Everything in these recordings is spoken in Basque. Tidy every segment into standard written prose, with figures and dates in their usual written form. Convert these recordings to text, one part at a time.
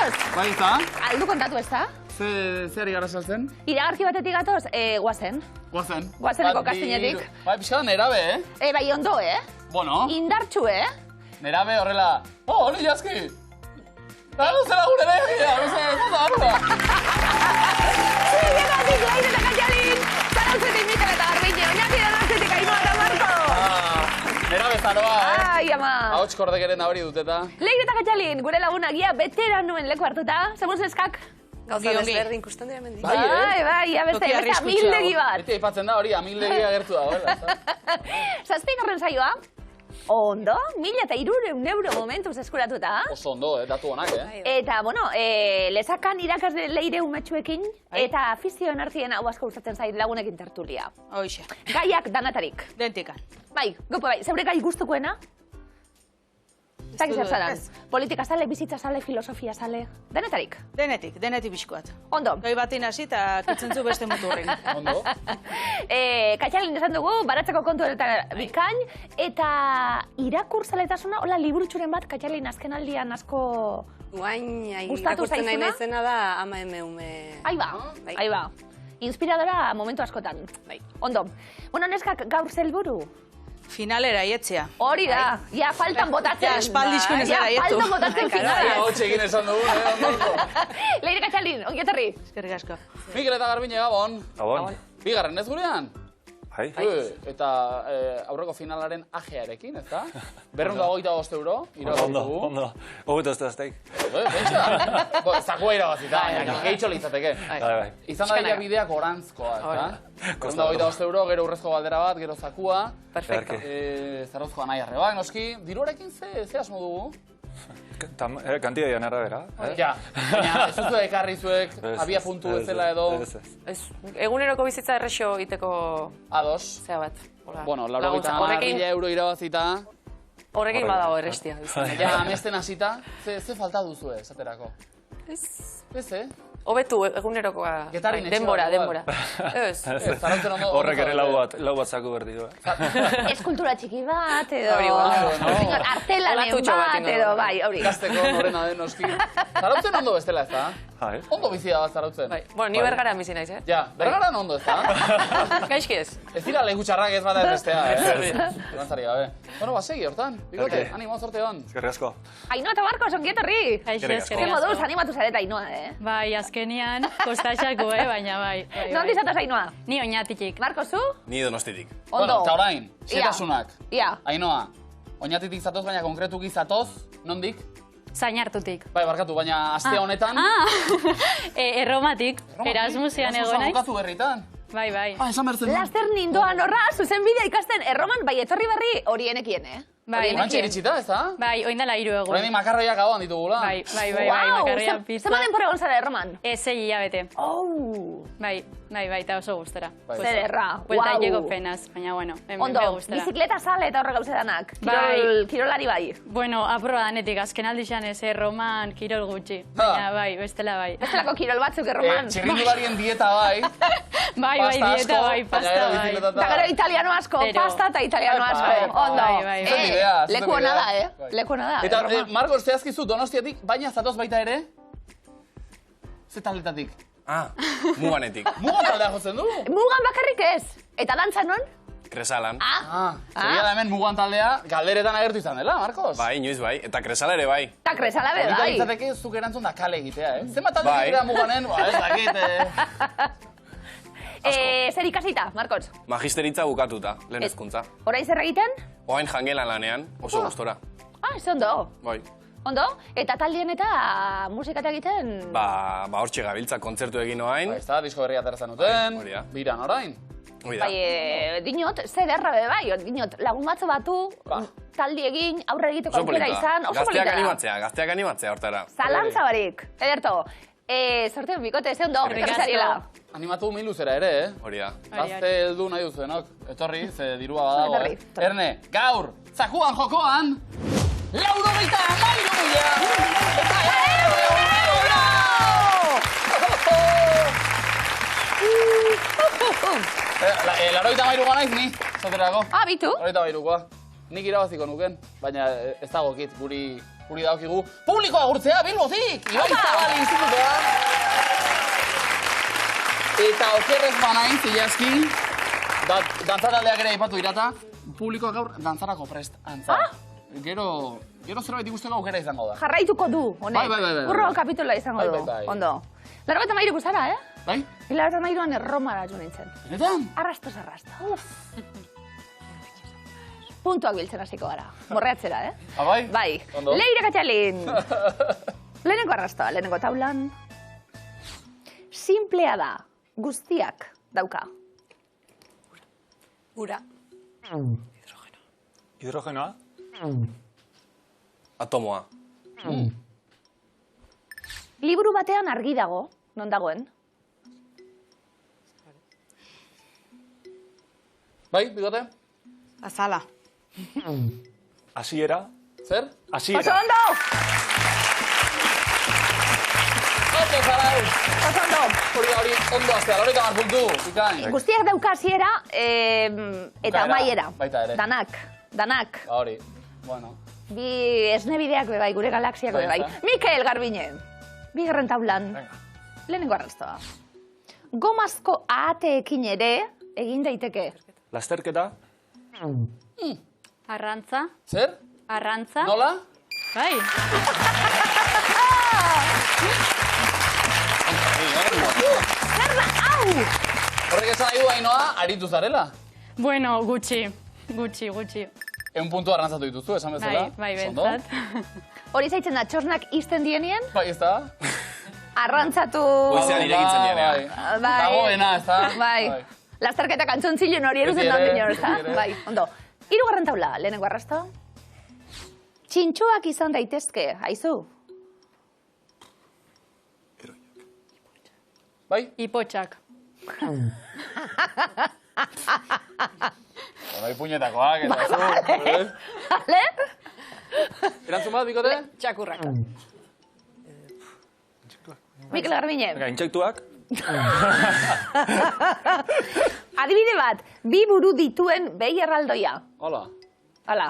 Marcos! Bai, eta? Aldu kontatu ez da? Zer gara saltzen? Iragarki batetik gatoz, guazen. Guazen. Guazeneko kastinetik. Bai, pixka da nerabe, Bai, ondo, Bueno. Indartxu, Nerabe horrela. Hori jazki! Lagu zela gure legia, goza harua. Zigeratik, Leire eta Katxalin! Zarautzetik Mikel eta Garbine, oinati Donostietik Ainhoa eta Marko! Nerabe zaroa, Ai, ama! Ahots kordekeren nabari duteta. Leire eta Katxalin, gure lagunagia beteranuen leku hartuta. Zemuz neskak? Gauza desberdin ikusten dira mendik. Bai, beste amildegi bat. Beti aipatzen da hori, amildegi agertu da, hola. Zazpigarren saioa, ondo, 1.300 euro momentuz eskuratuta. Oso ondo, datu honak, Eta, bueno, lezakan irakasle Leire umetxuekin, eta afizioen artien hau asko gustatzen zait lagunekin tertulia. Hoxe. Gaiak danatarik. Dentikan. Bai, gopo bai, zeure gai gustukoena? Zaki zer zaran. Politika sale, bizitza sale, filosofia sale, denetarik. Denetik bizkoat. Ondo. Gai batin hasi eta kitzen zu beste muturrin. Ondo. Katxalin esan dugu, baratzeko kontu eta bikain, eta irakurzaletasuna, hola liburutxuren bat, Katxalin azken aldian asko gustatu irakurtzen nahi zaizuna? naizena da ama emeume. Ahí ba. Inspiradora momentu askotan. Ondo. Bueno, neskak gaur zelburu? Finalera ietzea. Hori da, ja faltan botatzen. Ja, espaldizkunez gara Ja, faltan botatzen finala. Hotxekin esan dugu, ondo. Leire Katxalin, ongi etorri. Eskerrik asko. Mikel eta Garbine, Gabon. Gabon. Bigarren ez gurean? Bai. Eta aurreko finalaren ajearekin, ez da? 225 euro, irabazi dugu. Ondo. Hogeita ez da azteik. Zakua irabazita, gehitxo litzateke. Bai. Izan da bideak orantzkoa, ez da? 225 euro, gero urrezko galdera bat, gero zakua. Perfecto. Zarrozkoa nahi arreba, noski. Diruarekin ze asmo dugu? Kantidadian arabera. Ja, baina ez duzu ekarri zuek, abia puntu bezala edo... Eguneroko bizitza errexo egiteko Ados. zea bat. Bueno, 80.000 euro irabazita. Horrekin badago errestia. Ja, amesten hasita, ze falta duzu esaterako? Ez, Hobetu egunerokoa. Getarin etxe Denbora. Ez. Zarauten ondo... Horrek ere lau bat zaku berdi du. Eskultura txiki bat, edo... Hori Artelanen bat, edo, bai, hori. Gazteko norena den noski. Zarauten ondo bestela, ez da? Ondo bizia bat Zarautzen. Bueno, ni bergaran bizi naiz, Ja, bergaran ondo, ez da? Gaizki ez. Ez dira leku txarrak ez bata ez bestea, Lantzari gabe. Bueno, segi hortan, bigote, animo, zorte hon. Eskerrik asko. Ainhoa eta Marcos, ongi etorri. Ze moduz, animatu zareta Ainhoa, Bai, azkenian, kostaxako, baina bai. Nondi zatoz Ainhoa? Ni oñatitik. Marcos, zu? Ni Donostitik. Bueno, eta orain, xetasunak. Ia. Ainhoa, oñatitik zatoz, baina konkretuki zatoz, nondik? Zainartutik. Bai, barkatu, baina aste honetan... Erromatik, Erasmusean egon naiz. Bukatu berritan. Bai. Esan berzen. Laster nindoan horra, zuzen bidea ikasten, Erroman, bai, etorri berri horienekin, Bai, Orantxe iritsita, ez da? Bai, oindala 3 egun. Horrein makarroiak gauan ditugula. Bai, makarrian pizza. Zema denpora egon zara Erroman? 6 hilabete. Bai, eta oso gustora. Zer erra, Buelta llego penaz, baina bueno, me gustora. Bizikleta sale eta horrek gauze danak. Kirolari bai. Bueno, aproba danetik, azken aldixan ez, Roman, kirol gutxi. Baina bai, bestela bai. Bestelako kirol batzuk Erroman. Txirrindularien dieta bai. Bai, dieta bai, pasta bai. Da gero italiano asko, pasta eta italiano asko. Ondo. Leku hona da, Leku hona da. Eta, Marcos, zehazkizu Donostiatik, baina zatoz baita ere? Ze taletatik? Muganetik. Mugan taldea jotzen du? Mugan bakarrik ez. Eta dantza non? Kresalan. Zeria da hemen Mugan taldea galderetan agertu izan dela, Marcos? Bai, inoiz bai. Eta Kresala ere bai. Eta Kresala be bai. Horita litzateke zuk erantzun da kale egitea, Zenbat taldetik dira Muganen? Ez dakit, Zer ikasita, Marcos? Magisteritza bukatuta, lehen hezkuntza. Orain zer egiten? Oain jangelan lanean, oso gustora. Ez ondo. Bai. Ondo? Eta taldien eta musikata egiten? Ba, hortxe gabiltza, kontzertu egin oain. Ez da, disko berria aterazan duten. Biran orain. Bai, dinot, zer erra be bai, dinot, lagun batzu batu, taldi egin, aurre egiteko aukera izan, oso polita da. Gazteak animatzea hortara. Zalantza barik, ederto. Sorteo bikote, ze ondo, ekarrizariela. Animatu miluzera ere, Hori da. Gazte heldu nahi duzuenok. Etorri, ze dirua badago, Erne, gaur, zakuan jokoan, 93.000 Laroita mairukoa naiz ni, zaterako. Bitu? Laroita mairukoa. Nik irabaziko nuken, baina ez dago kit guri guri daukigu publikoa agurtzea Bilbotik! Ibai Zabal institutoa! Eta okerrez banain, zilazki, dantzataldeak ere aipatu irata, publikoa gaur dantzarako prest antza. Gero zerbait ikusteko aukera izango da. Jarraituko du, honek. Bai. Urro kapitola izango du. Bai. Ondo. 93 zara, eh? Bai? 93an Erromara jo nintzen. Benetan? Arrastoz. Puntuak biltzen hasiko gara. Morreatzera, eh? Bai? Bai. Ondo. Leire Katxalin. Lehenengo arrastoa, lehenengo taulan. Simplea da. Guztiak dauka. Ura. Hidrogenoa? Atomoa. Liburu batean argi dago, non dagoen? Bai, bigote? Azala. Hasiera? Zer? Oso Hasiera. ondo! Ondo zarau! Oso ondo! Hori ondo aztea, hori kamar puntu, ikain. Guztiak dauka hasiera eta Bukaera, amaiera. baita ere. Danak. Hori, bueno. Bi esnebideak be bai, gure galaxiak be bai. Bai, Mikel Garbine. Bigarren taulan. Lehenengo arrastoa. Gomazko ahateekin ere egin daiteke. Lasterketa? Arrantza. Zer? Arrantza. Nola? Bai. Zer da, hau! Horrek esan nahi du Ainoa, aritu zarela. Bueno, gutxi. Egun puntu arrantzatu dituzu, esan bezala. Bai, Ondo? bentsat. Hori zaitzen da, txosnak izten dienien, Bai, ez da? arrantzatu... Goizean irekitzen dienean. Bai. Dagoena, ez da? Bai. Lasterketa kantzontzillen hori eruzen Beti ere, da ondino, ez da? beti ere. Bai, ondo. Hirugarren taula, lehenengo arrasto. Txintxoak izan daitezke, haizu. Bai? Ipotxak. Bai, puñetakoak, eta zu. Bale? Erantzun bat, bikote? Txakurrak. Mikel Garbine. Venga, intsektuak? Adibide bat, bi buru dituen behi erraldoia. Hola, Hala.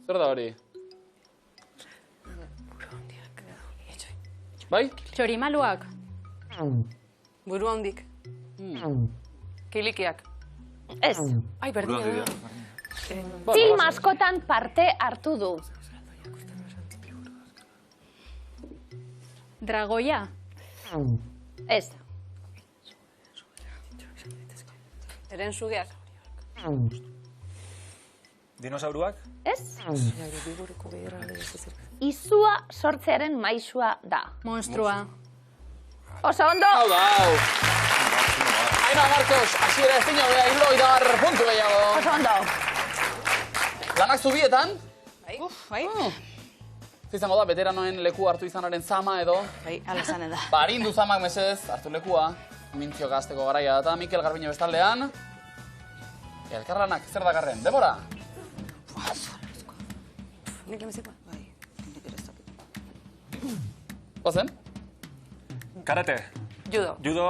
zer da hori? Bai? Txorimaluak. Buru handik. Kilikiak. Ez. Ai, berdina. Film askotan parte hartu du. Dragoia. Ez. Eren sugeak. Dinosauruak? Ez? Izua sortzearen maisua da. Monstrua. Oso ondo! Hau da, hau. Ainoa Marcos, hasiera ez dino, beha, irloidar puntu gehiago. Oso ondo! Lanak zubietan? Bai? Izango da, veteranoen leku hartu izanaren zama edo. Bai, ala zane da. Barindu zamak mesez, hartu lekua. Mintzio gazteko garaia eta Mikel Garbine bestaldean. Elkarlanak, zer dakarren, Debora? Nik emezikoa. Bai, nik ere ez dakit. Bazen? Karate? Judo. Judo?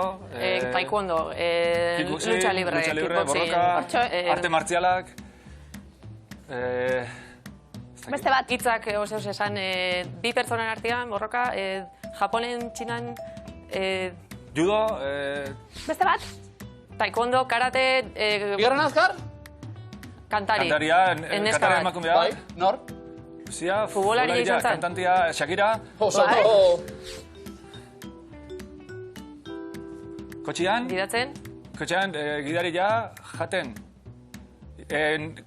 Taekwondo. kickboxing, Lucha libre. lucha libre, kickboxing. borroka, Eh, arte martzialak? Beste bat. Hitzak, oso esan, bi pertsonen artean, borroka, Japonen, Txinan, Judo? Beste bat. taekwondo, karate, Bigarren azkar? kantari. Kantaria? Neska Kantaria bat. emakumea? Bai, nor? Zia, Futbolaria izan zen. kantantia, Shakira? Oso, Bai. Kotxian? Gidatzen, Gidaria, jaten.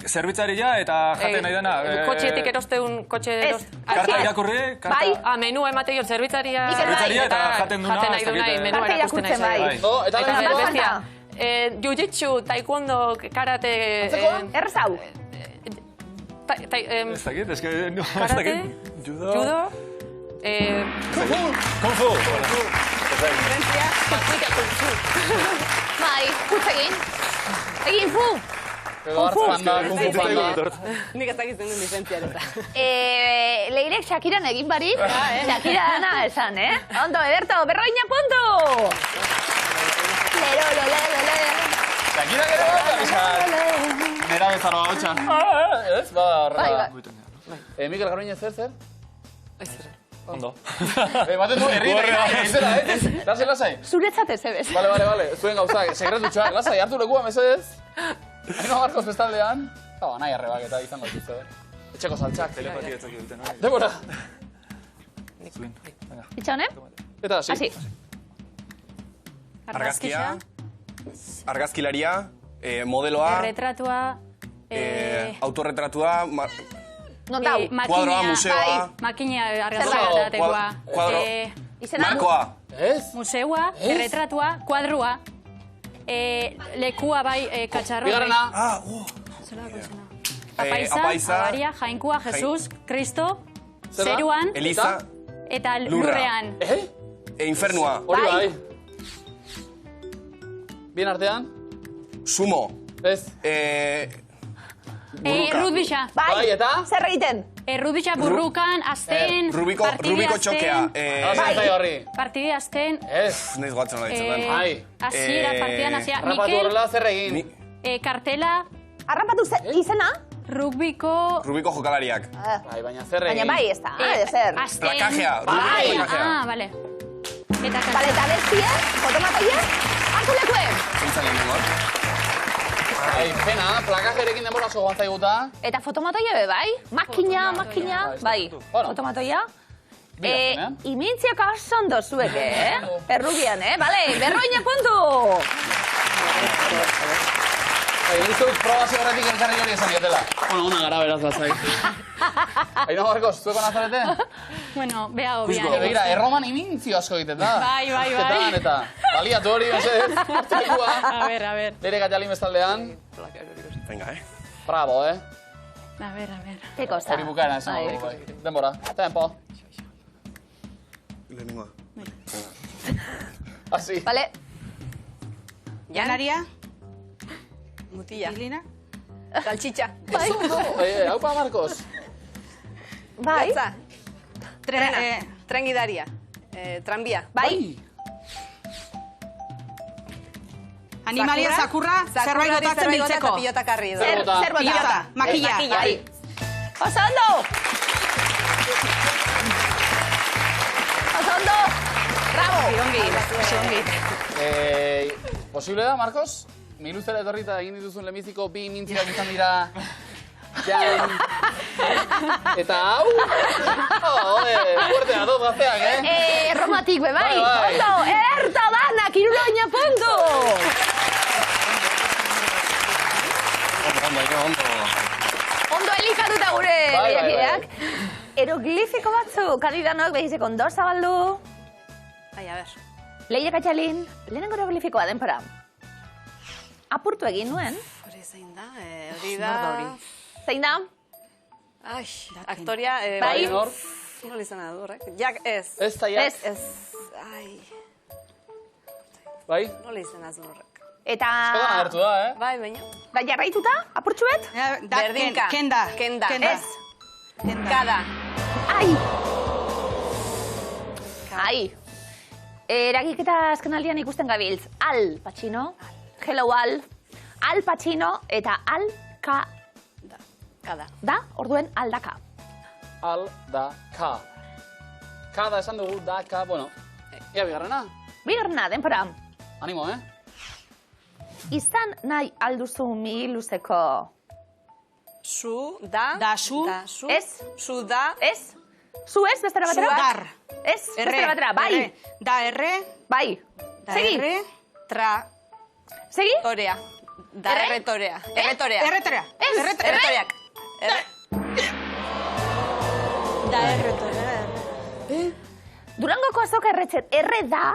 Zerbitzaria eta jaten nahi dena. kotxetik erosteun, kotxe Ez. eroste. Karta irakurri? Karta... Bai. Menua emate jo, zerbitzaria... Mikel bai. Zerbitzaria eta jaten duna, Jaten nahi ez dakit, nahi, menua Karta erakusten irakurtzen nahi. bai. No, eta Eta lehenengo? bestia, jiu-jitsu, taekwondo, karate... Antzekoa? Errezau. Ez dakit, ez no, ez Karate? dakit. Judo? Judo, Kung Fu! Bai, kutz egin. Egin fu. Edo hartzan da, kung fu panda. nik ez dakitzen duen diferentziaren da. Leirek Shakiran egin barik, Shakira dana esan, eh? Ondo, Ederto, berroina puntu! Lero, Shakira gero bat, esan. Nera bezaroa hotxa. Ez, bada horrela. Bai, Mikel Garbine zer? Ondo. Baten du, herri, izela, Lasai, lasai. Zuretzat ez ebez. Vale. Zuen gauzak, sekretutxoak, lasai, hartu lekua, mesedez. Aino Marcos bestaldean. Nahi arrebak eta izango dituzte. Etxeko saltxak. Telepatia etzaki duten, no? Debora. Zuen. Itxa honen? Eta, hasi. Hasi. Argazkia, argazkilaria, modeloa, Erretratua, autorretratua, Non dau? kuadroa, museoa, makina Zer argazkia dago? datekoa. Kuadro. Izena? markoa, Ez? Museoa, erretratua, kuadrua, lekua bai katxarro. Bigarrena. Apaiza, apaiza, Abaria, Jainkua, Jesus, Kristo, Zer da? Zeruan, Eliza, eta Lurra. lurrean. infernua, Hori bai. Bien artean? sumo, Ez. Rudbixa. Bai, eta? Zer egiten? Rudbixa burrukan, azten, Rubiko txokea, Zai horri. partidi azten, Ez. nahiz goatzen hori ditzen. Ai. hasiera, partidan hasiera, Rapatu Mikel, horrela zer egin. kartela, Arrapatu izena? rugbiko, Rubiko jokalariak, Bai, baina zer egin. Baina bai, ez da. Zer. azten. plakajea, Bai. Rubiko plakajea. Ah, bale. Eta Bale, eta bestia, fotomatoia, hartu lekuen. Zeintzan lehenengo. Bai, pena, plakajerekin denbora asko guantza iguta. Eta fotomatoia be, bai? Makina, bai. Bueno. Fotomatoia. Bigarrenean. Imintziak aso ondo zuek, Errubian, Bale, berroina puntu! Bai, uste dut probazio horretik elkarri hori esan diotela. Ona gara beraz bazai. Aino Marcos, zueko nazarete? bueno, beha Juzgo. hobian. Begira, erroman imintzio asko egiten da. Bai. Eta, baliatu hori, mesedez, hartu lekua. A ver. Leire Gatxalin bestaldean. Venga, Bravo, A ver. Ke cosa. Hori bukaera esan Bai. dugu, bai. Denbora, tempo. Lehenengoa. Asi. Bale, Janaria, Mutilla. Ilina, Salchicha. bai. Haupa, Marcos. Bai. Gatza. Tren gidaria. Tranbia. Bai. animalia, zakurra, zerbait botatzen biltzeko. Pilota karri. Zer bota? Pilota, makilla. Bai. Oso ondo! Oso ondo! Bravo! Ongi. Posible da, Marcos? Miluzera etorrita egin dituzun lemiziko bi mintziak izan dira... Jan... Eta hau... Fuerte datoz gazteak, Romatik be, bai. Bai. Ondo, erta danak, iruroina puntu! Ondo elikatuta gure Bai. lehiakideak. Eroglifiko batzuk, adidanok behizek ondo zabaldu. Ai, a ver. Leia Katxalin, lehenengo eroglifikoa denpora. Apurtu egin nuen. Hori zein da? Hori da... Zein da? Ai, aktoria... Bai. Nor? Nola izena du horrek? Jak ez. Ez da, ja. Ez. Ai, Bai? nola izena du horrek? Eta... Egon agertu da, Bai, baina. Da jarraituta, apurtxuet? Berdinka. Kenda. Kenda. Ez. Kada. Ai! Ai! Eragiketa azkenaldian ikusten gabiltz. Al Pacino, Hello Al, Al Pacino eta Al Ka Kada. da, orduen aldaka. Al, da, ka. Ka da esan dugu, da, ka, bueno. Ia bigarrena. Bigarrena, denpora. Animo, Izan nahi alduzu mi luzeko. Su, da. Da, su. Da, su. Ez. Su, da. Ez? Zu ez, bestera batera? Dar. Ez, bestera batera, bai. R. Da, R. Bai. Da, Segi. R. Tra. Segi? Torea. Da, R? erretorea. Erretorea. Erretera. Ez, Erretoreak. Da, erretera. Durangoko azoka erretzet, erre da,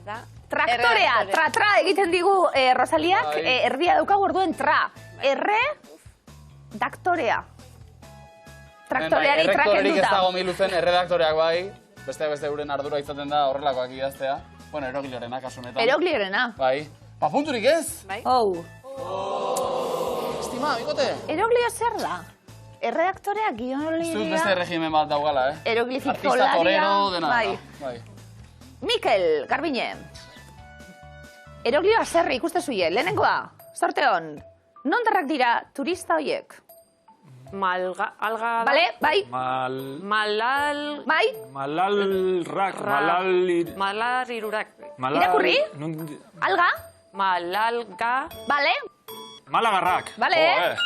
Da. traktorea, tra egiten digu Rosaliak, Bai. erdia daukagu orduen tra. Erre, daktorea. Traktoreari traken Errektorerik ez duta. dago miluzen, erredaktoreak bai. Beste euren ardura izaten da horrelakoak idaztea. Bueno, erogliorenak kasu honetan. Erogliorena. Bai. Pa punturik ez? Bai. Oh. Estima, bikote. Eroglio zer da? Erredaktorea, Zut beste guionliria, regimen bat daugala, eroglifizolaria. Artista torero, dena. Bai. Bai. Mikel, Garbine. Eroglioa zerri ikuste zuie, lehenengoa, sorte hon. Nondarrak dira turista hoiek? Alga... Bale, bai, Malal... bai. Malalrak, Malarirurak. Irakurri? Alga, Malalga... bale, Malagarrak. bale.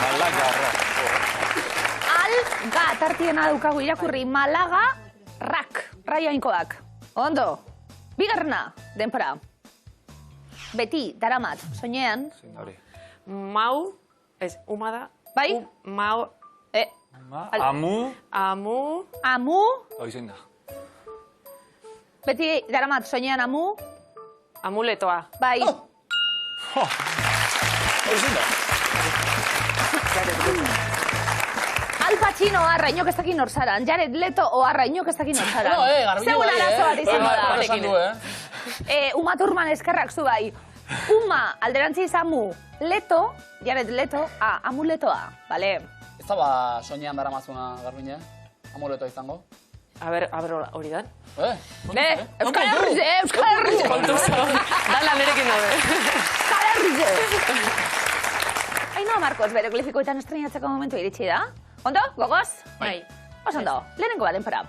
Malagarrak. Alga tartiena daukagu irakurri. Malaga, rak. Raioinkoak. Ondo. Bigarrena, denpora. Beti, daramat, soinean. Mau... Ez, umada... Bai? Mau... Amu. Amu. Oizen da. Beti, daramat, soinean amu. Amuletoa. Bai. Oizen da. Al Pacino arra, inok ez dakin nor zaran. Jared Leto oarra, inok ez dakin nor zaran. No, garbine Zeuen bai, arazo bat izango da. Esan du, Uma Thurman eskerrak zu bai. Uma, alderantziz amu. Leto, Jared Leto, amuletoa. Bale. Ez da ba soinean daramazuna garbine? Amuletoa izango? A ber, hori dan. Euskal Herrize, Euskal Herrize. Dala nerekin dabe. Euskal Herrize. Ainhoa Marcos, beroglifikoetan estrenatzeko momentu iritsi da. Ondo, gogoz? Bai. Oso ondo, lehenengo bat denpora.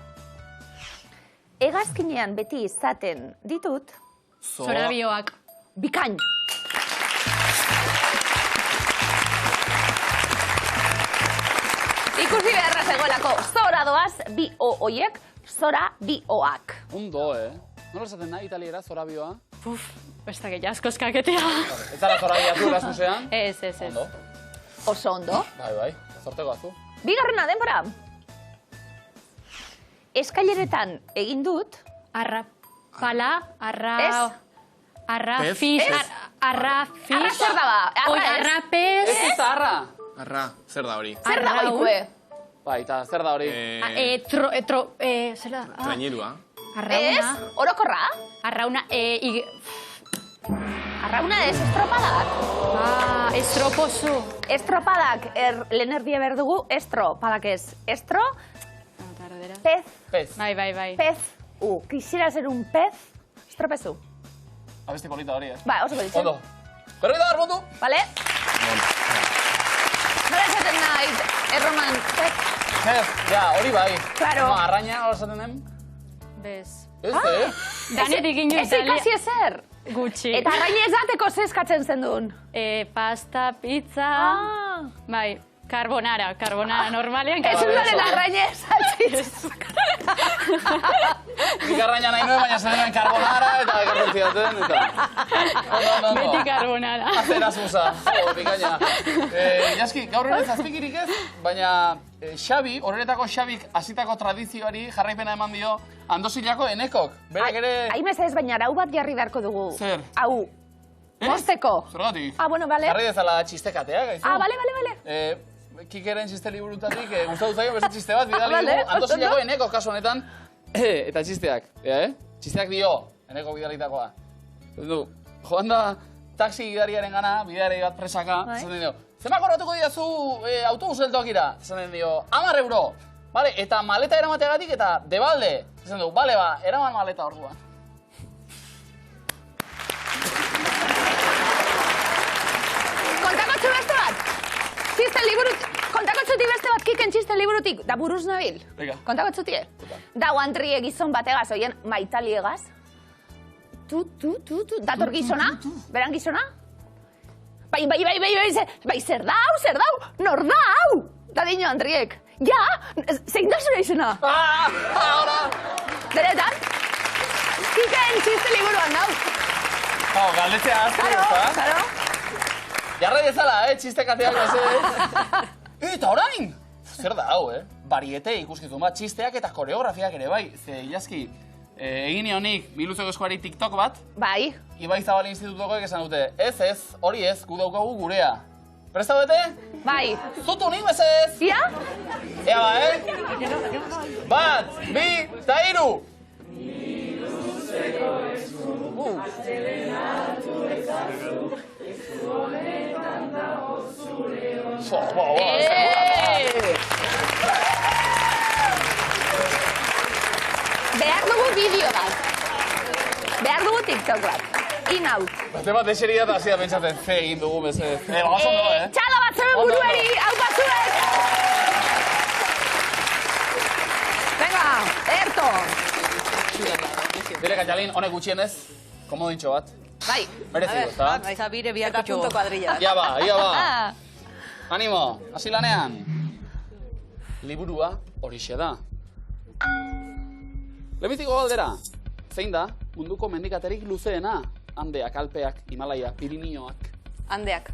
Hegazkinean beti izaten ditut, Zorabioak. bikain. Ikusi beharra zegoelako, zora doaz, bi o oiek, zora bi oak. Ondo, Nola esaten da, italiera, zorabioa? Ez da gehi askoz kaketea. Ez zara zorabiatu erasmusean? Ez. Ondo. Oso ondo. Bai, zorteko azu. Bigarrena denbora. Eskaileretan egin dut, Arra. Pala. Arra. Ez. Arra. Pez? Fish. Ez. Arra. Fish. Arra zer da ba? Oi, arra pez. Ez da arra? Arra, zer da hori? Zer da goikue? Bai, eta zer da hori? Zer da? Trainerua. Ez? Arrauna. Orokorra? Arrauna. Arrauna ez, estropadak. Estropozu. Estropadak, lehen erdia behar dugu, estropadak ez. Estro, pez, Pez. Bai. pez, quisiera ser un pez, estropezu. Abesti polita hori, Ba, oso beditzen. Ondo. Berroita garbondu? Vale? Nola esaten nahi, erroman, pez? Pez, ja, hori bai. Claro. Arraina, hori esaten den? Bez. Ez, Danetik ino Ez ikasi ezer. Gutxi. Eta arraina ez dateko zeskatzen zen duen. Pasta, pizza... Bai, carbonara normalean. Ez untaren arraina ez altziz. Nik arraina nahi nuen, baina zen duen carbonara eta garrantzi daten, eta... Ondo. Beti carbonara. Azera zuza, pikaina. Jaski, gaur ere zazpikirik ez, baina Xabi, horretako Xabik hasitako tradizioari jarraipena eman dio Andosilako Enekok. Berak ere... Haimez ez, baina arau bat jarri beharko dugu. Zer? Hau. Mosteko. Zergatik? Bueno, bale. Jarri dezala txistekateak, aizu? Bale. Kikeren txiste liburutatik, gustatu zaio beste txiste bat, bidali Vale, dugu Andosilako Enekok kasu honetan. Eta txisteak, Txisteak dio, Enekok bidalitakoa. Joan da taxi gidariaren gana, bidari bat presaka, zaten dio, zema korratuko diazu autobus geltokira? Zaten dio, 10 euro. Vale, eta maleta eramateagatik eta debalde. Zaten du, bale ba, eraman maleta orduan. Kontakotxu beste bat? Txiste liburutik. Kontakotxutik beste bat kiken txiste liburutik. Da buruz nabil. Venga. Kontakotxutie. Da guantrie gizon bategaz, oien maitaliegaz. Dator gizona? Beran gizona? Bai, zer dau? Nor da hau? Da dino Andriek. Ja, zein da zure izena? Ahora! Beretan? Kiken txiste liburuan dau. Galdetzea azte, Claro. Jarra dezala, txistekateak ez. Eta orain! Zer da hau, Bariete ikuskizun bat, txisteak eta koreografiak ere bai. Ze, Ilaski, egin nionik Biluzeko Eskuari TikTok bat. Bai. Ibai Zabal institutokoek esan dute, ez, hori ez, gu daukagu gurea. Presta bete? Bai. Zutu nik bezez! Ia? Ea ba, 1, 2, eta 3! Behar dugu bideo bat. Behar dugu TikTok bat. Inau. Bate bat eseria eta hasi da pentsatzen, ze egin dugu bezez. Oso ondo, Txalo bat zuen burueri, hau batzuek! Venga, Erto! Dire, Katalin, honek gutxienez, komodintxo bat. Bai. Merezidu, ezta? Zabire Eta biakutxo. punto kuadrilla. Ia ba. Animo, hasi lanean. Liburua horixe da. Lehenbiziko galdera, zein da munduko mendikaterik luzeena? Andeak, Alpeak, Himalaia, Pirinioak. Andeak.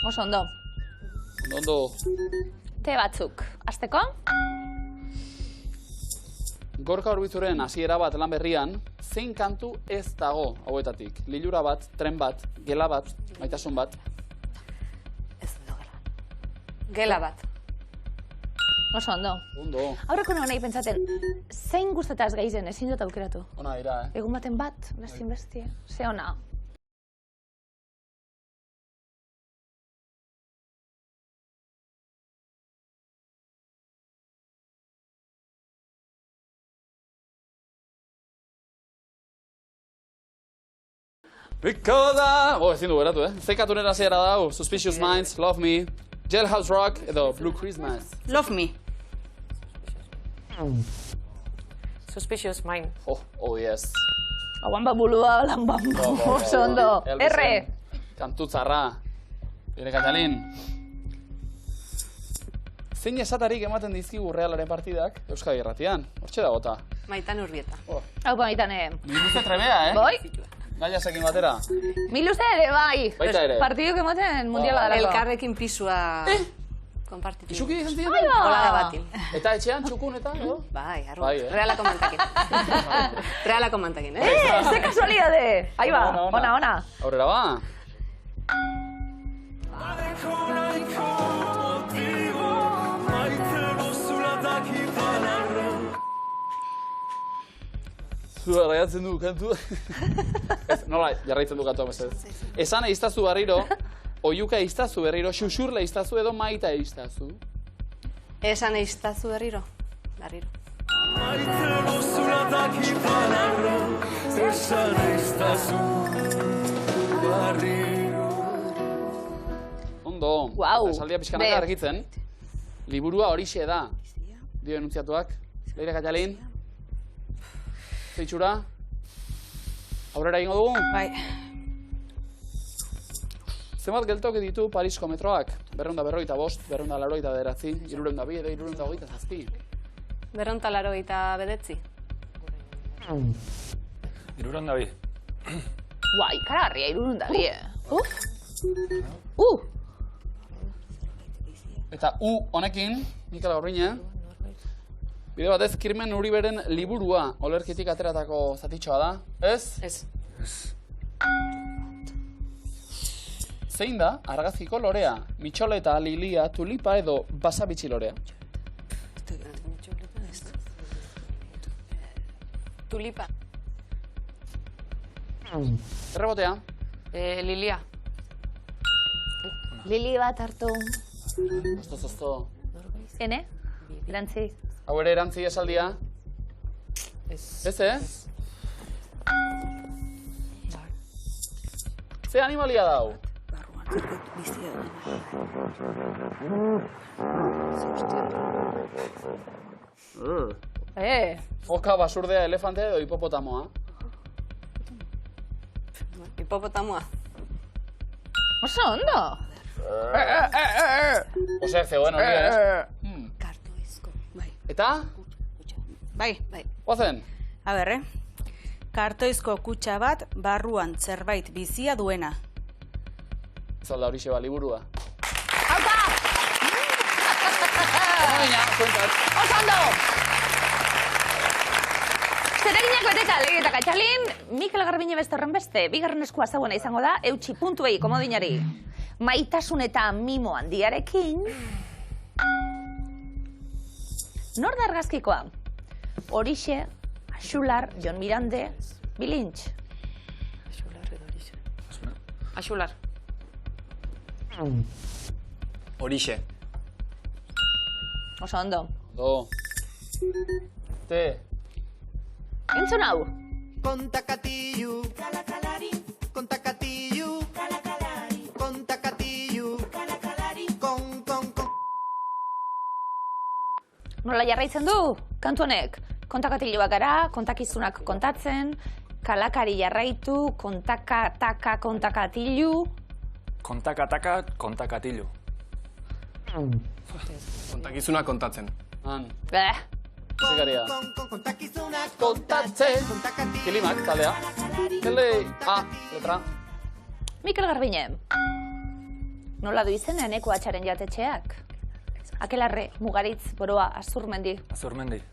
Oso ondo. Ondo. Te batzuk. Azteko? Gorka Orbizuren hasiera bat lan berrian, zein kantu ez dago hauetatik? Lilura bat, tren bat, gela bat, maitasun bat. Ez da gela. Gela bat. Oso ondo. Ondo. Aurreko nahi pentsaten, zein guztetaz gaizen ezin dut aukeratu? Ona dira, Egun baten bat, nazin bestia. Ze ona. Rikoda! Ezin du beratu, Zeikatunera zehara da, Suspicious Minds, Love Me, Jailhouse Rock edo Blue Christmas. Love me. Suspicious Mind. Oh yes. Hauan babulua, lan bambu. Oso ondo. Erre! Kantutzarra. Bire, Katalin. Zein esatarik ematen dizkigu Realaren partidak Euskadi Irratian? Hortxe dagota. Maitan Urbieta. Hau pamitane. Miluze trebea, Boi? Gaiasekin batera. Miluze ere, bai. Baita ere. Partiduk ematen mundiala darako. Elkarrekin pisua konpartitu. Izuki izan ziren? Hola da batin. Eta etxean txukun eta, no? Bai, arru. Bai, Realako mantakin. Realako mantakin, Ze kasualidade. Ahí ba, ona. Aurrera ba. Zua raiatzen du kantu. Nola, jarraitzen du kantua mesedez. Esan eiztazu barriro, oiuka eiztazu berriro, xuxurla eiztazu edo maita eiztazu. Esan eiztazu berriro. Berriro. Ondo. Guau. Esaldia pixkanaka argitzen. Liburua horixe da. Dio enuntziatuak. Leire Katalin. Zeitxura. Aurrera egingo dugu? Bai. Zenbat geltoki ditu Parisko metroak? 245, 289, 302 edo 327. 289. 202. Guai, karagarria, irurundabi. Eta honekin, Mikel Aurriña, bide batez, Kirmen Uriberen liburua olerkitik ateratako zatitxoa da, ez? Ez. Zein da argazkiko lorea? Mitxoleta, lilia, tulipa edo basabitxi lorea? Tulipa. Errebotea? Lilia. Lili bat hartu. Ozto. Ene? Erantzi. Hau ere erantzi esaldia? Ez, Ze animalia dau? Foka, basurdea, elefantea edo hipopotamoa? Hipopotamoa. Oso ondo. Ose, zegoen hori, ez? Kartoizko. Bai. Eta? Bai. Oazen? A ber, Kartoizko kutxa bat barruan zerbait bizia duena. Zalda horixe ba, liburua. Haupa! Oso ondo! Zereginak beteka, Leire eta Katxalin, Mikel Garbine beste horren beste, bigarren eskua zauena izango da, eutxi puntuei komodinari. Maitasun eta mimo handiarekin... Nor da argazkikoa? Horixe, Axular, Jon Mirande, Bilintx. Axular. Horixe. Oso ondo. Do. Te. Entzun hau. Kontakatilu, kalakalari, kontakatilu, kalakalari, kontakatilu, kalakalari, kon. Nola jarraitzen du? Kantu honek, kontakatiluak gara, kontakizunak kontatzen, kalakari jarraitu, kontakataka, kontakatilu. Kontakataka, kontakatilu. Kontakizunak kontatzen. Musikaria. Kontatzen. Kilimak, taldea. A, letra. Mikel Garbiñe. Nola du izen Eneko Atxaren jatetxeak? Akelarre, Mugaritz, Boroa, Azurmendi. Azurmendi.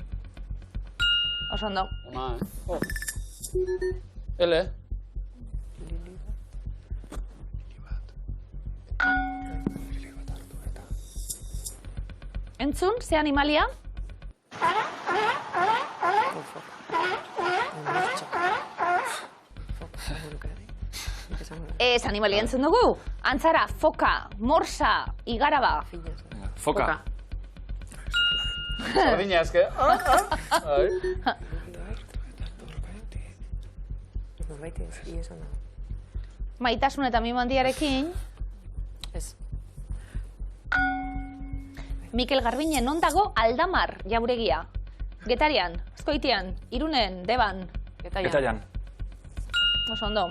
Oso ondo. Ona, L. Entzun, ze animalia? Ez animalia entzun dugu. Antzara, foka, morsa, igaraba. Foka. Sardina eske. Maitasun eta mimandiarekin. Ez. Mikel Garbiñe, non dago Aldamar jauregia? Getarian, Azkoitian, Irunen, Deban. Getaian. Oso ondo.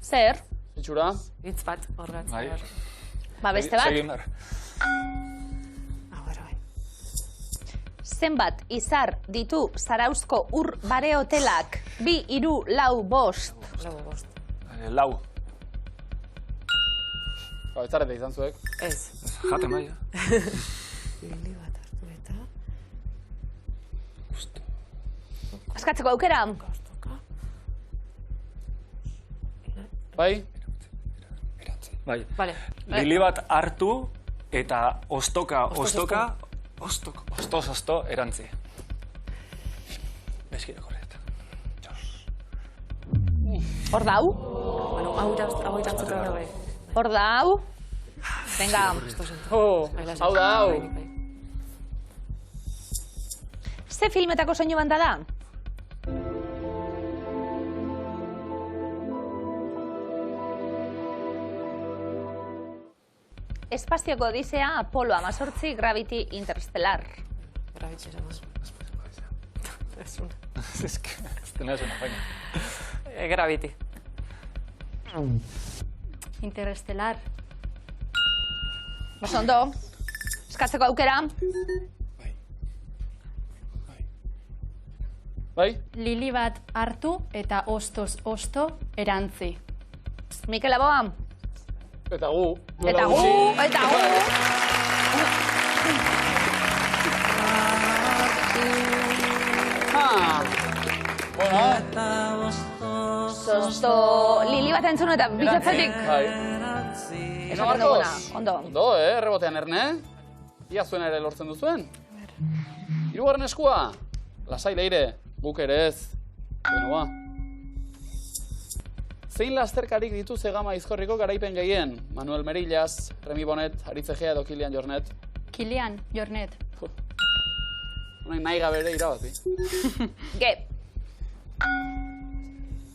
Zer? Itxura. Hitz bat, horgatz. Bai. Ba, beste bat? Segin behar. Zenbat izar ditu Zarauzko ur bare hotelak? 2, 3, 4, 5. Lau. Itzarreta izan zuek. Ez. Jaten bai. Askatzeko aukera? Bai? Bai. Vale. Lili bat hartu eta ostoka, osto, erantzi. Beskira korreta. Hor dau? Bueno, hau irantzuta da bai. Hor dau? Venga. Hau da, hau. Ze filmetako soinu banda da? Espazioko Odisea, Apollo 18, Gravity, Interstellar. Gravity esan Ez una. Ez que, ez dena ez una baina. Gravity. Interestelar. Oso ondo. Eskatzeko aukera. Bai? Lili bat hartu eta ostoz osto erantzi. Mikel Aboa. Eta gu. Eta gu, eta gu. Osto, Lili bat entzun eta bizatzatik. Bai. Esaten duguna, ondo. Ondo, errebotean erne. Ia zuen ere lortzen duzuen. Hirugarren eskua. Lasai leire, guk ere ez. Bueno, ba. Zein lasterkarik ditu Zegama Aizkorriko garaipen gehien? Manuel Merillas, Remi Bonet, Aritz Egea edo Kilian Jornet. Kilian Jornet. Honain nahi gabere irabazi. Ge.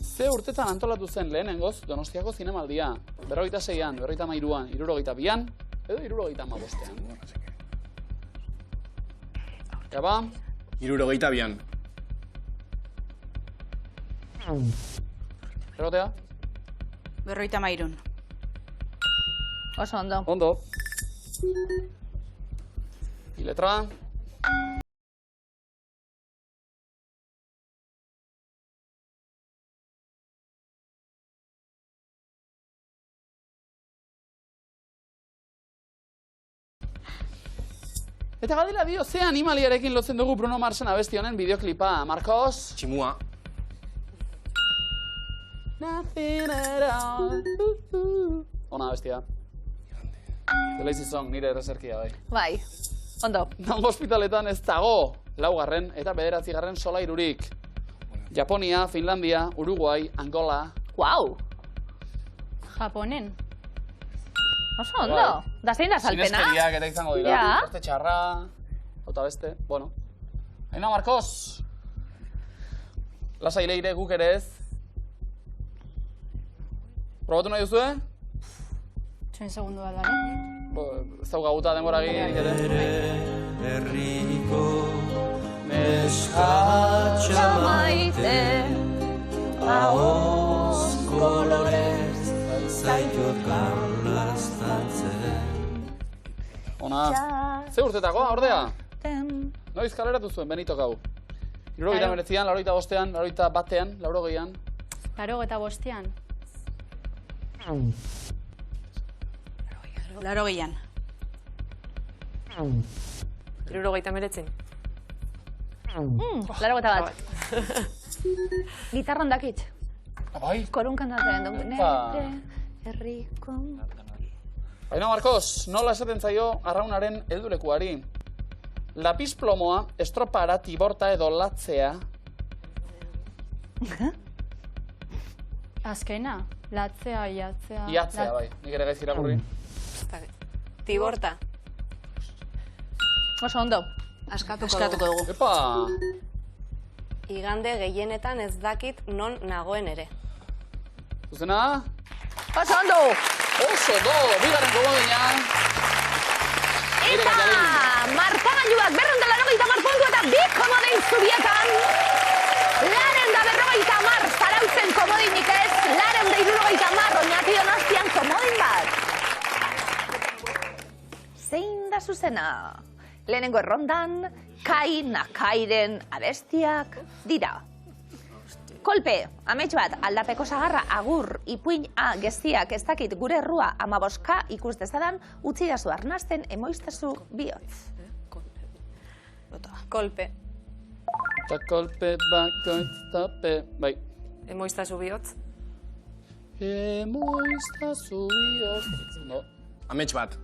Ze urtetan antolatu zen lehenengoz Donostiako zinemaldia? 46an, 53an, 62an, edo 75an. Gaba? 62an. Errotea? 53. Oso ondo. Ondo. Y letra? Eta galdera dio, ze animaliarekin lotzen dugu Bruno Marsen abesti honen bideoklipa, Marcos? Tximua. Nothing at all. Ona abestia. The Lazy Song, nire reserkia bai. Bai, ondo. Nango ospitaletan ez dago, 4. eta 9. solairurik. Japonia, Finlandia, Uruguai, Angola. Guau. Japonen. Oso ondo. Da zein da salpena? Sineskeriak eta izango dira. Ja. Beste txarra, eta beste, bueno. Aina, Marcos. Lasai leire, guk ere ez. Probatu nahi duzu, Txuen segundu bat dara. Ez daukaguta denbora gehiagorik ere. Herriko neskatxa maite ahoz kolorez zaitut garlastatzen. Ona, ze urtetakoa, ordea? Noiz kaleratu zuen, Benito Kau. 79an, 85an, 81an, 80an. 85an. 80an. 79. 81. Gitarra ondakit. Bai? Korun kantatzen dugu. Nere, herriko... Aina, Marcos, nola esaten zaio arraunaren heldulekuari? Lapis plomoa, estropara, tiborta edo latzea. Azkena, latzea, iatzea... Iatzea, bai, nik ere gaiz irakurri. Tiborta. Oso ondo. Askatuko dugu. Epa! Igande gehienetan ez dakit non nagoen ere. Zuzena? Oso ondo! Oso ondo! Bigarren komodina! Eta markagailuak 280 puntu eta 2 komodin zubietan. 250 zarautzen komodinik ez, 270 oinati donostian komodin bat. Zein da zuzena? Lehenengo errondan, Kai Nakairen abestiak dira. Kolpe, amets bat, aldapeko sagarra, agur, ipuin, gestiak, ez dakit, gure errua, 15 ikus dezadan, utzi dazu arnasten, emoiztazu bihotz. Kolpe. Eta kolpe bakoitzape, bai. Emoiztazu bihotz. Emoiztazu bihotz. No. Amets bat.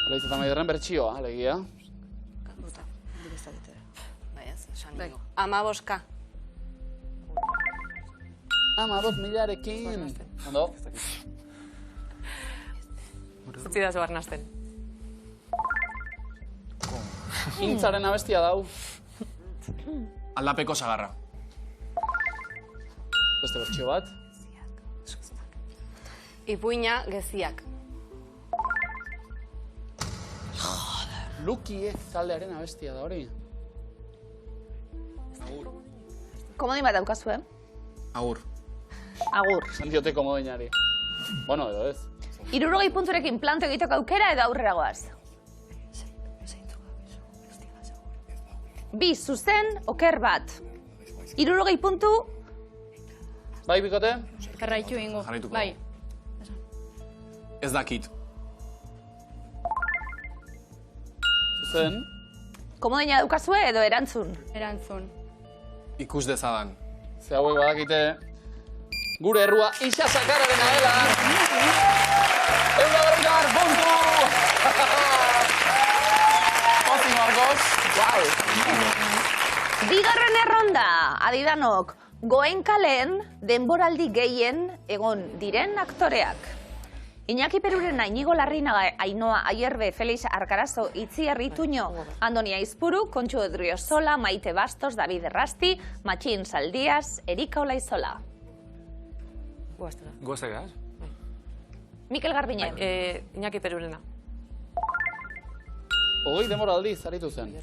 Leiz eta maiderren bertxioa, alegia. Bai. 15. 15.000-arekin. Ondo? Utzi da zu arnasten. Intzaren abestia dau. Aldapeko sagarra. Beste bertxio bat. Ipuina geziak. Lukiek taldearen abestia da hori. Komodin bat daukazu, Agur. Agur. Esan diote komodinari. Bueno, edo ez. 60 punturekin planto egiteko aukera edo aurrera goaz. Bi zuzen, oker bat. 60 puntu, Bai, bikote? Jarraitu ingo. Jarraituko. Bai. Ez dakit. Zuzen. komodina daukazue edo erantzun. Erantzun. Ikus dezadan. Ze hauek badakite gure errua isa sakararen adela. Eura berritar, puntu! Ozi, Marcos. Wow. Bigarren erronda, adidanok, Goenkalen denboraldi gehien egon diren aktoreak. Iñaki Perurena, Inigo Larrinaga, Ainhoa Aierbe, Felix Arkarazo, Itziar Ituño, Andoni Aizpuru, Kontxu Odriozola, Maite Bastos, David Errasti, Matxin Saldias, Erika Olaizola. Guazte gaz? Mikel Garbine. Iñaki Perurena. Hogei demoraldi zaritu zen.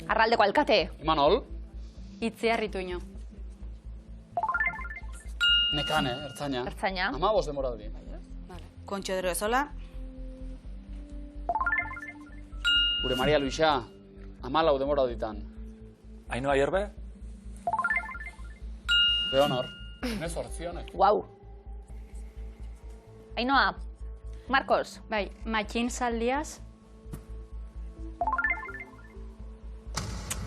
Arraldeko alkate. Imanol. Itziar Ituño. Nekane, ertzaina. Ertzaina. 15 demoraldi. Kontxo Odriozola. Gure Maria Luisa. 14 demoralditan. Ainhoa Aierbe? Leonor. Nes hortzionek. Guau. Ainhoa. Marcos. Bai, Matxin Saldias.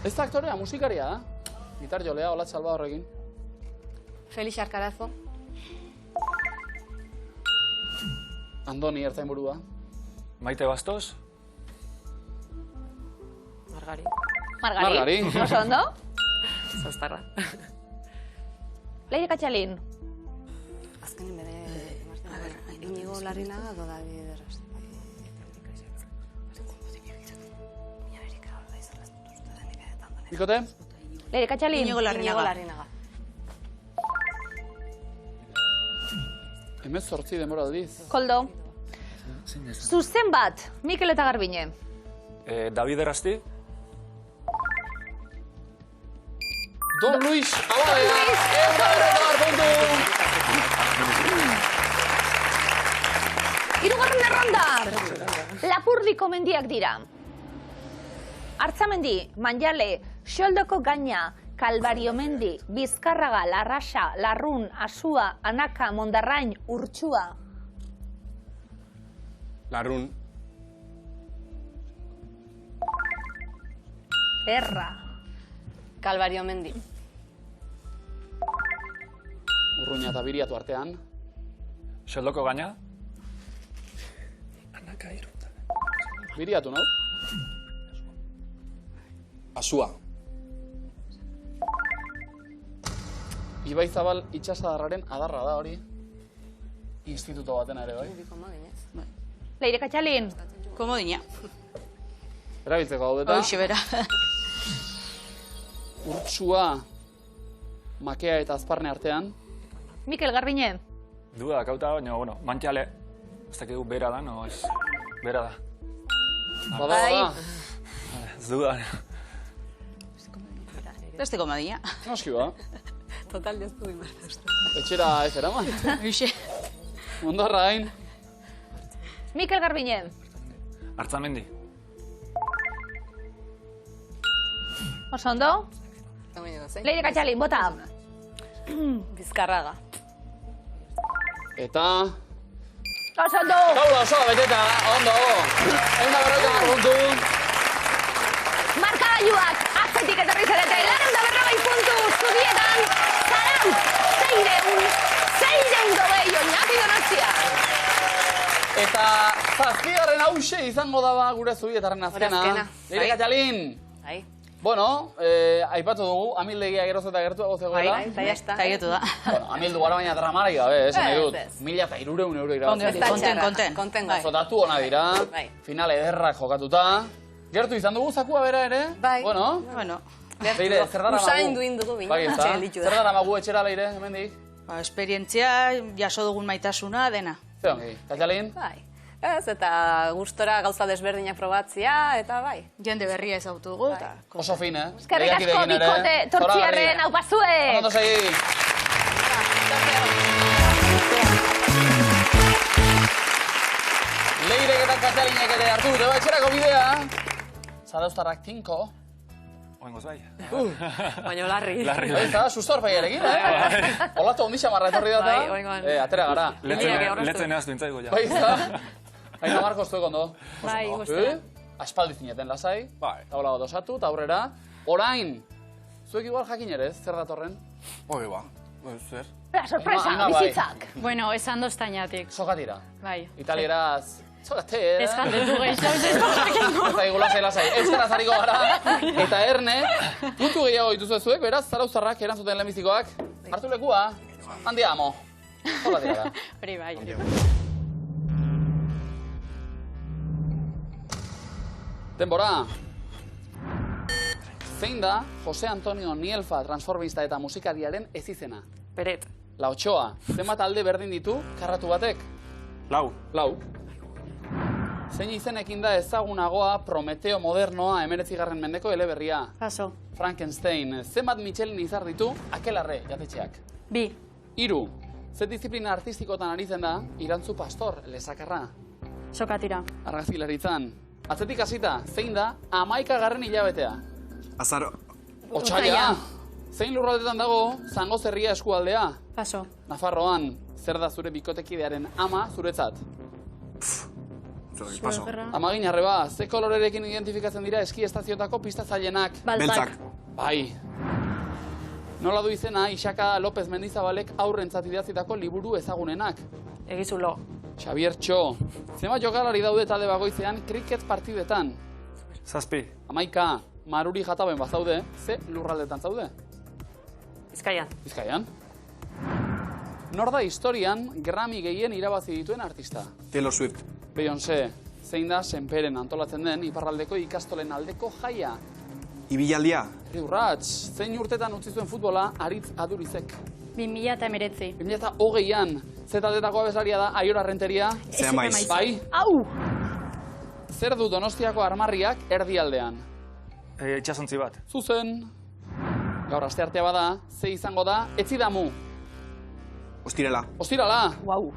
Ez da aktorea, musikaria da. Gitar jolea, Olatz Alba horrekin. Felix Arkarazo. Andoni ertzainburua. Maite Bastos? Margari. Margari. Oso ondo. Zaustarra. Leire Katxalin. Azkenin bere... Larrinaga edo David Errasti. Bikote? Leire Katxalin. Iñigo Iñigo Larrinaga. Larrinaga. Hemen zortzi denbora aldiz. Koldo. Zuzen bat, Mikel eta Garbine. David Errasti. Don Luis Abadea, puntu! Hirugarren erronda. Lapurdiko mendiak dira. Artzamendi, Manjale, Xoldoko Gaina, Kalbario Mendi, Bizkarraga, Larrasa, Larrun, Asua, Anaka, Mondarrain, Urtsua. Larrun. Erra. Kalbario Mendi. Urruña eta Biriatu artean. Xoldoko Gaina. Biriatu, no? Asua. Ibai Zabal itxasadarraren adarra da hori. Instituto batena ere, bai? Leire Katxalin. Komodina. Erabiltzeko hau eta. Hoxe bera. Urtsua, Makea eta Azparne artean. Mikel Garbine. Duda kauta, baina, bueno, Manjale. Ez dakigu bera da, no, ez. Bera da. Bada, bada. Ez duda. Beste komodina. Noski ba. Total jaztu dimar. Etxera ez eraman. Hoxe. Ondarra hain. Mikel Garbine. Artzamendi. Oso ondo. Leire Katxalin, bota. Bizkarraga. Eta... Oso ondo. Taula osoa beteta, ondo. Egun da berroita puntu. Markagailuak atzetik etorri zarete. 440 puntu zubietan. Zarantz, 600 Oñati Donostia. Eta zazpigarren hause izango daba gure zubietarren azkena. azkena. Leire Katxalin. Bai. Bueno, aipatu dugu, amildegia geroz eta gertuago zegoela. Bai, eta jazta. Taietu da. Bueno, amildu gara baina dramarik gabe, esan nahi dut. Ez. 1.300 euro irabazi. Konten. Konten. Oso datu ona dira, Bai. final ederrak jokatuta. Gertu izan dugu zakua bera ere. Bai. Bueno, Bueno, Leire, zer dara Usain magu? duin dugu bina. Bai, ezta? Gelditu Zer da. dara magu etxera, Leire, hemendik? esperientzia, jaso dugun maitasuna, dena. Zer ongi, Katxalin? Bai. Ez, eta gustora gauza desberdinak probatzia, eta bai. Jende berria ezagutu dugu, eta... Oso fin, eh? Eskerrik asko Lehiakideekin ere. bikote tortziarren hau bazuek. Ondo segi. Leirek eta Katxalinek ere hartu dute etxerako bidea. Zarauztarrak 5. Oengoz bai. Baina larri. Larri. Bai, eta sustor paiarekin, eh? Olatu ondi xamarra etorri data. Bai, oingoan. Atera gara. Letzen eaztu intzaigo ja. Bai, eta? Aina Marko estuek ondo. Bai, gustora. Aspaldi zineten lasai. Bai. Taula bat osatu, eta aurrera. Orain, zuek igual jakin ere, zer datorren? Hoi ba. Zer? La sorpresa, Aina, bai. bizitzak. Bueno, esan doztainatik. Sokatira. Bai. Italieraz, sokatera. Ez galdetu gehiago, ez jakingo. Ez da lasai, lasai. Euskaraz hariko gara. Eta Erne, puntu gehiago dituzu zuek, beraz, zarauztarrak erantzuten lehenbizikoak. Hartu lekua, handi amo. Sokatira da. Hori bai. Denbora. Zein da Jose Antonio Nielfa transformista eta musikariaren ezizena? Peret. La Ochoa, zenbat alde berdin ditu karratu batek? Lau. Lau. Zein izenekin da ezagunagoa Prometeo modernoa 19. mendeko eleberria? Paso. Frankenstein, zenbat Michelin izar ditu akelarre jatetxeak? 2. 3. Ze disiplina artistikotan aritzen da Irantzu Pastor, lesakarra? Sokatira. Argazkilaritzan. Atzetik hasita, zein da 11. hilabetea? Azaro. Otsaila! Zein lurraldetan dago Zangoz herria eskualdea? Paso. Nafarroan, zer da zure bikotekidearen ama zuretzat? Paso. Amagin arreba, ze kolorerekin identifikatzen dira eski estazioetako pistatzailenak? Beltzak. Bai. Nola du izena Isaka López Mendizabalek aurrentzat idatzitako liburu ezagunenak? Egizulo. Xabier Txo. Zenbat jokalari daude talde bagoizean kriket partidetan? 7. 11. Maruri Jataben bazaude, ze lurraldetan zaude? Bizkaian. Bizkaian. Nor da historian Grammy gehien irabazi dituen artista? Taylor Swift. Beyoncé, zein da senperen antolatzen den iparraldeko ikastolen aldeko jaia? Ibilaldia. Urrats, zein urtetan utzi zuen futbola Aritz Adurizek? 2019. 2020an, ZDetako abeslaria da Aiora Renteria. Zea maiz. Bai, Au! zer du Donostiako armarriak erdialdean? Itxasontzi bat. Zuzen. Gaur asteartea bada, ze izango da, etzidamu. Ostirela. Ostirala, Wow.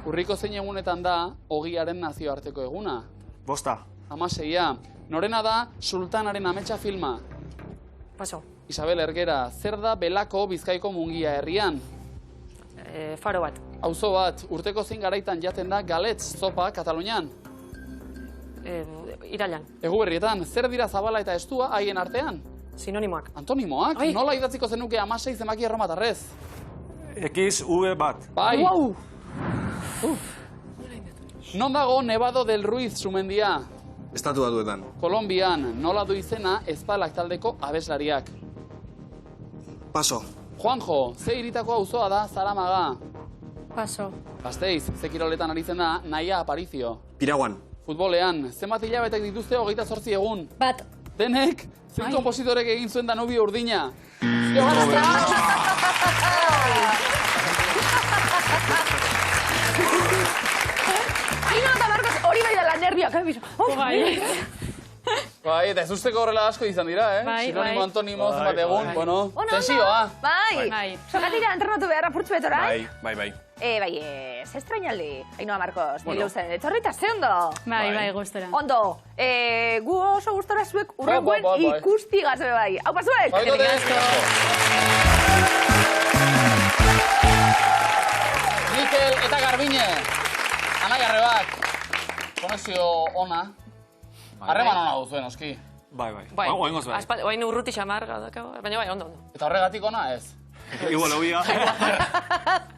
urriko zein egunetan da, ogiaren nazioarteko eguna. Bosta. 16a, norena da Sultanaren ametsa filma. Paso. Isabel Ergera, zer da Belako Bizkaiko mungia herrian? Faro bat. Auzo bat, urteko zein garaitan jaten da galetz zopa Katalunian. Irailan. Eguberrietan, zer dira zabala eta estua haien artean? Sinonimoak. Antonimoak, Ai. nola idatziko zenuke 16 zenbaki erromatarrez? X, V bat. Bai. Wow! Non dago Nevado del Ruiz sumendia? Estatu Batuetan. Kolonbian, nola du izena ezpalak taldeko abeslariak? Paso. Juanjo, ze hiritako auzoa da Zaramaga? Paso. Gasteiz, ze kiroletan aritzen da Naia Aparizio. Piraguan. Futbolean, zenbat hilabetek dituzte 28 egun? Bat. Denek, zein kompositorek egin zuen Danubio urdina? Aino eta Marcos hori bai da la nervioak. Bai, eta ez usteko horrela asko izan dira, eh? Bai, Sinonimo, bai. antonimo, zenbat egun, bueno, Ondo, tensioa. Bai. Bai. Sokatira entrenatu beharra purtsu betora, Bai. Bai, ze estrainaldi. Ainoa Marcos, nire usten, etorrita ze ondo. Bai, gustora. Ondo, gu oso gustora zuek urrengoen Bai. ikustigaz be bai. Hau pazuek! Mikel eta Garbine, Anai Arrebak, konexio ona. Harreman ona duzuen, oski. Bai. Bai. Oingoz bai. Oain urruti xamar, baina bai, ondo. Eta horregatik ona ez? Igual hobia.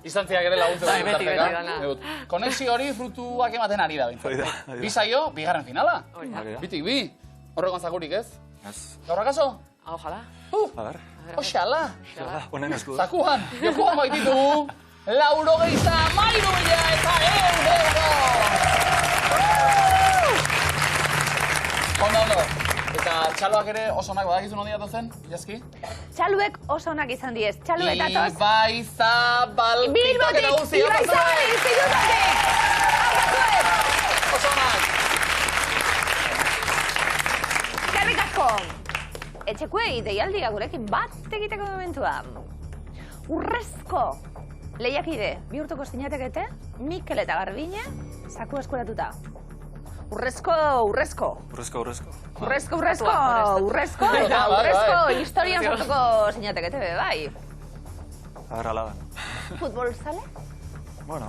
Izantziak ere laguntzen Bai, dut beti tarteka. dana. Egut. Konexio hori frutuak ematen ari da, bintzat. Bi saio, bigarren finala. Bitik bi. Horregon zakurik ez? Ez. Gaur akaso? Ojalá. A ver. Oxala. Honen esku. Zakuan, jokoan baititugu. 93.000 eta €100. Ondo. Eta txaloak ere oso onak badakizu nondi datozen, Jaski? Txaluek oso onak izan diez. Txalu eta toz. Ibai Zabal, Bilbotik, nagusi, Ibai Zabal, institutotik. Oso onak. Eskerrik asko. Etxekuei deialdia gurekin bat egiteko momentua. Urrezko lehiakide bihurtuko zinatekete, Mikel eta Garbine, zaku eskuratuta. Urrezko. Urrezko. Eta urrezko historian sortuko zinatekete be, bai. A ver, ala da. Futbol zale? Bueno.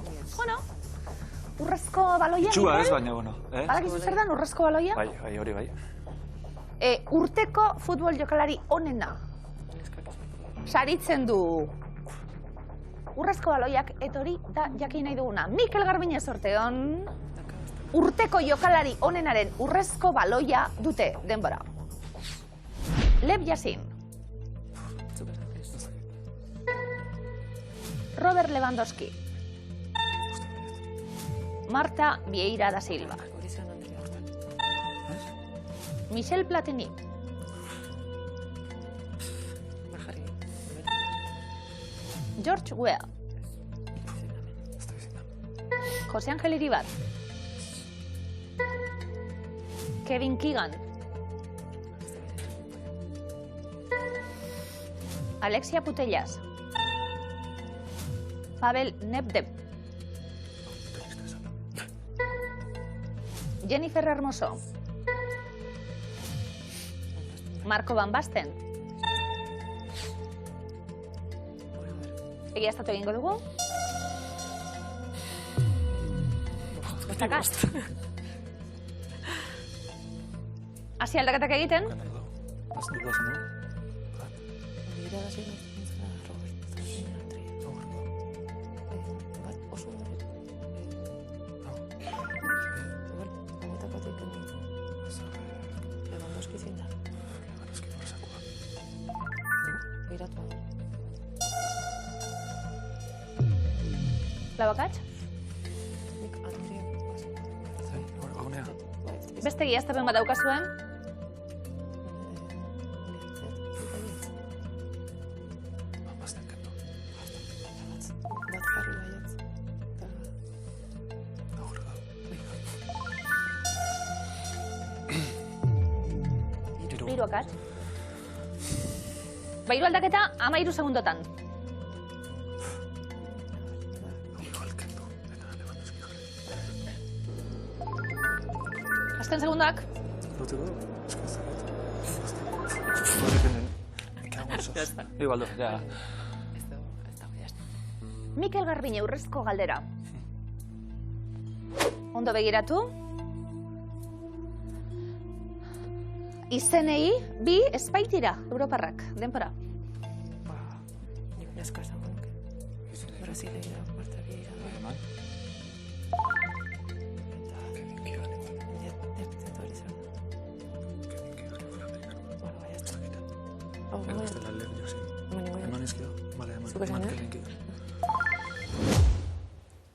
Urrezko baloia? Txua ez, Mikel? baina, bueno. Badakizu zer dan urrezko baloia? Bai, hori bai. Urteko futbol jokalari onena. Saritzen du urrezko baloiak, eta hori da jakin nahi duguna. Mikel Garbine sorteon, urteko jokalari onenaren urrezko baloia dute denbora. Lev Yashin. Robert Lewandowski. Marta Vieira da Silva. Michel Platini. George Weah. José Ángel Iribar. Kevin Keegan. Alexia Putellas. Pavel Nedved. Jennifer Hermoso. Marco Van Basten. Egiaztatu egingo dugu. Bostakaz. Hasi aldaketak egiten. Labakatx? Beste giaztapen bat daukazuen? Hiru akats. Hiru aldaketa 13 segundotan. Azken segundak. Igualdo, ja. Mikel Garbiñe urrezko galdera. Ondo begiratu. Izenei bi espaitira, Europarrak, denpora. Neska esango nuke. Brasileira, Marta Vieira. Alemán.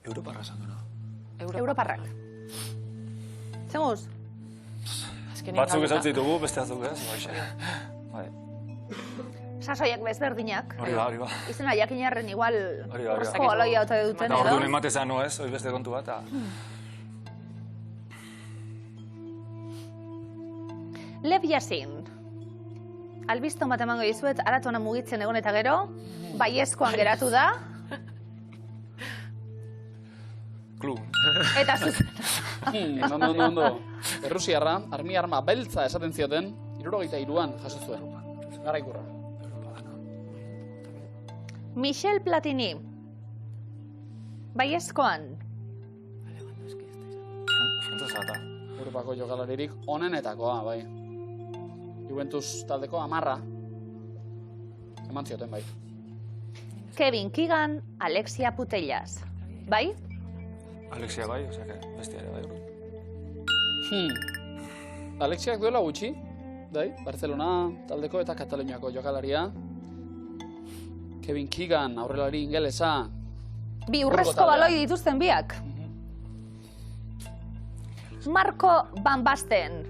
Europarra esango na. Europarrak. Zemuz? Batzuk esan ditugu, beste batzuk ez. Bai. Sasoiak bezberdinak. Hori ba. Izena jakinarren igual Hori. urrezko baloia ote duten Eta edo. orduan emate zanu ez, hori beste kontu bat. Lev Yassin. Albiston bat emango dizuet, aratona mugitzen egon eta gero, baiezkoan geratu da. Klub. Eta zuzen. Ondo. Errusiarra, armi arma beltza esaten zioten, 73an jaso zuen. Garaikurra. Michel Platini. Baiezkoan. Frantzesa. Europako jokalaririk onenetakoa, bai. Juventus taldeko 10 eman zioten, bai. Kevin Keegan, Alexia Putellas. Bai? Alexia bai, osea que bestia ere bai. Alexiak duela gutxi, bai, Barcelona taldeko eta Kataluniako jokalaria. Kevin Keegan, aurrelari ingelesa. Bi urrezko baloi dituzten biak. Marco Van Basten.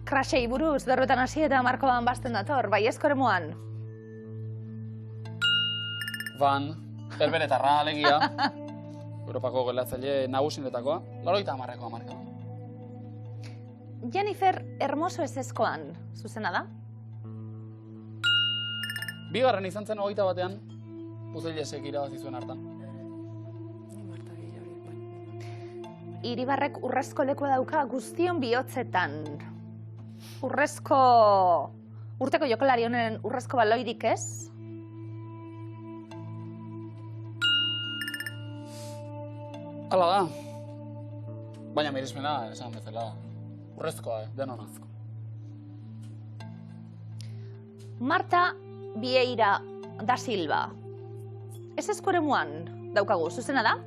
Krasei buruz, derrotan hasi eta Marco Van Basten dator, baiezko eremuan. Van, Herberetarra alegia. Europako goleatzaile nagusinetakoa. 80ko marka. Jennifer Hermoso ezezkoan, zuzena da? Bigarren izan zen 21ean, Putellasek irabazi zuen hartan. Iribarrek urrezko lekua dauka guztion bihotzetan. Urteko jokalari honen urrezko baloirik ez? Hala da. Baina miresmena, esan bezala. Urrezkoa, denona. Marta Vieira da Silva. Ez eskoremuan daukagu, zuzena da?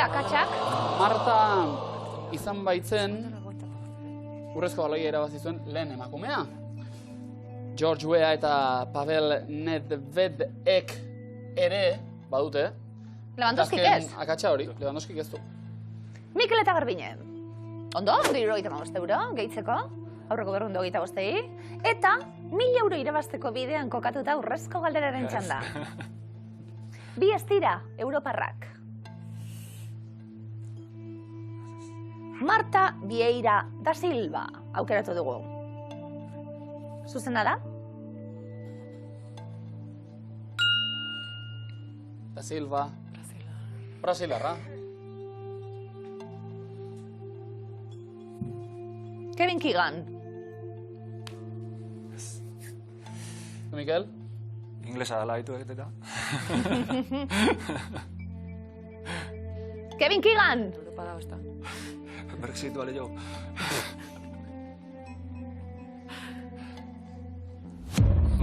Akatsak. Marta izan baitzen urrezko baloia irabazi zuen lehen emakumea. George Weah eta Pavel Nedvedek ere badute. Lewandowskik ez? Akatsa hori, Lewandowskik ez du. Mikel eta Garbiñe. Ondo, 175 euro gehitzeko, aurreko 225 eta 1000 euro irabazteko bidean kokatuta urrezko galderaren txanda. Bi ez dira, Europarrak. Marta Vieira da Silva aukeratu dugu. Zuzena da? Da Silva. Brasilarra. Kevin Keegan. Mikel? Inglesa dela haitu egiteta. Kevin Keegan! Europa da, osta. Brexit bale jo.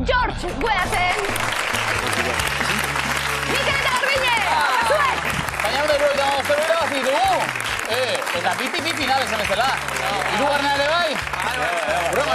George Weah! Mikel eta Garbiñe! Zuek! Baina hori irabazi dugu! Eta piti finales emezela. Hirugarrena ere bai? Broma,